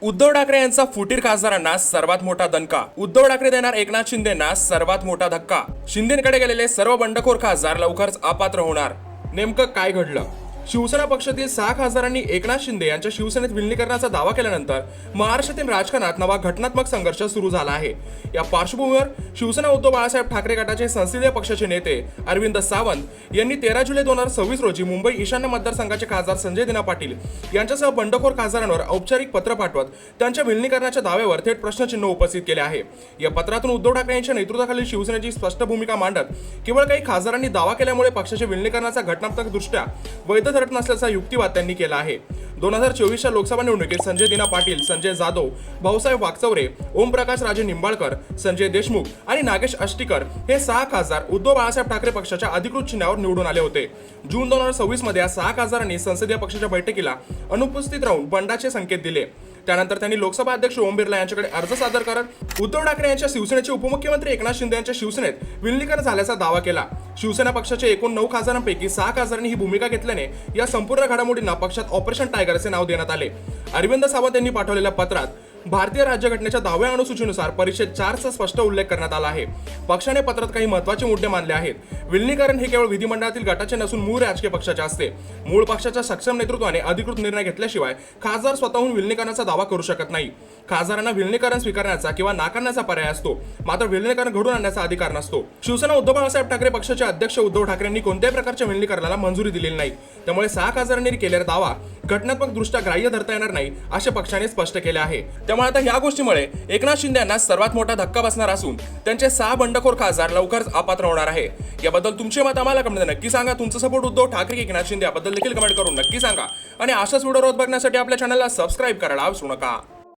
उद्धव ठाकरे यांचा फुटीर खासदारांना सर्वात मोठा दणका. उद्धव ठाकरे देणार एकनाथ शिंदेंना सर्वात मोठा धक्का. शिंदेंकडे गेलेले सर्व बंडखोर खासदार लवकरच अपात्र होणार. नेमकं काय घडलं? शिवसेना पक्षातील 6 खासदारांनी एकनाथ शिंदे यांच्या शिवसेनेत विलीनीकरणाचा दावा केल्यानंतर महाराष्ट्रातील राजकारणात नवा घटनात्मक संघर्ष सुरू झाला आहे. या पार्श्वभूमीवर शिवसेना उद्धव बाळासाहेब ठाकरे गटाचे संसदीय पक्षाचे नेते अरविंद सावंत यांनी 13 जुलै 2026 रोजी मुंबई ईशान्य मतदारसंघाचे खासदार संजय दिना पाटील यांच्यासह बंडखोर खासदारांवर औपचारिक पत्र पाठवत त्यांच्या विलीनीकरणाच्या दाव्यावर थेट प्रश्नचिन्ह उपस्थित केले आहे. या पत्रातून उद्धव ठाकरे यांच्या नेतृत्वाखालील शिवसेनेची स्पष्ट भूमिका मांडत केवळ काही खासदारांनी दावा केल्यामुळे पक्षाच्या विलीनीकरणाचा घटनात्मकदृष्ट्या वैध ठरत नसल्याचा युक्तिवाद त्यांनी केला आहे. 2024च्या लोकसभा निवडणुकीत संजय दिना पाटील, संजय जाधव, भाऊसाहेब वाकचौरे, ओमप्रकाश राजे निंबाळकर, संजय देशमुख आणि नागेश आष्टीकर हे 6 खासदार उद्धव बाळासाहेब ठाकरे पक्षाच्या अधिकृत चिन्हावर निवडून आले होते. जून 2026 मध्ये या 6 खासदारांनी संसदीय पक्षाच्या बैठकीला अनुपस्थित राहून बंडाचे संकेत दिले. त्यानंतर त्यांनी लोकसभा अध्यक्ष ओम बिर्ला यांच्याकडे अर्ज सादर करत उद्धव ठाकरे यांच्या शिवसेनेचे उपमुख्यमंत्री एकनाथ शिंदे यांच्या शिवसेनेत विलीनीकरण झाल्याचा दावा केला. शिवसेना पक्षाचे एकूण 9 खासदारांपैकी 6 खासदारांनी ही भूमिका घेतल्याने या संपूर्ण घडामोडींना पक्षात ऑपरेशन टायगर असे नाव देण्यात आले. अरविंद सावंत यांनी पाठवलेल्या पत्रात भारतीय राज्यघटनेच्या 10व्या अनुसूचीनुसार परिच्छेद 4चा स्पष्ट उल्लेख करण्यात आला आहे. पक्षाने पत्रात काही महत्त्वाचे मुद्दे मांडले आहेत. विलीनीकरण हे केवळ विधिमंडळातील गटाचे नसून मूळ राजकीय पक्षाचे असते. मूळ पक्षाच्या सक्षम नेतृत्वाने अधिकृत निर्णय घेतल्याशिवाय खासदार स्वतःहून विलीनीकरणाचा दावा करू शकत नाही. खासदारांना विलीनीकरण स्वीकारण्याचा किंवा नाकारण्याचा पर्याय असतो, मात्र विलीनीकरण घडून आणण्याचा अधिकार नसतो. शिवसेना उद्धव बाळासाहेब ठाकरे पक्षाचे अध्यक्ष उद्धव ठाकरेंनी कोणत्याही प्रकारच्या विलीनीकरणाला मंजुरी दिलेली नाही. त्यामुळे 6 खासदारांनी केलेला दावा घटनात्मकदृष्ट्या ग्राह्य धरता येणार नाही असे पक्षाने स्पष्ट केले आहे. त्यामुळे आता या गोष्टीमुळे एकनाथ शिंदे यांना सर्वात मोठा धक्का बसणार असून त्यांचे 6 बंडखोर खासदार लवकरच अपात्र होणार आहे. याबद्दल तुमचे मत आम्हाला कमेंटमध्ये नक्की सांगा. तुमचा सपोर्ट उद्धव ठाकरे की एकनाथ शिंदे याबद्दल देखील कमेंट करून नक्की सांगा आणि अशाच व्हिडिओ रोज बघण्यासाठी आपल्या चॅनलला सबस्क्राईब करायला विसरू नका.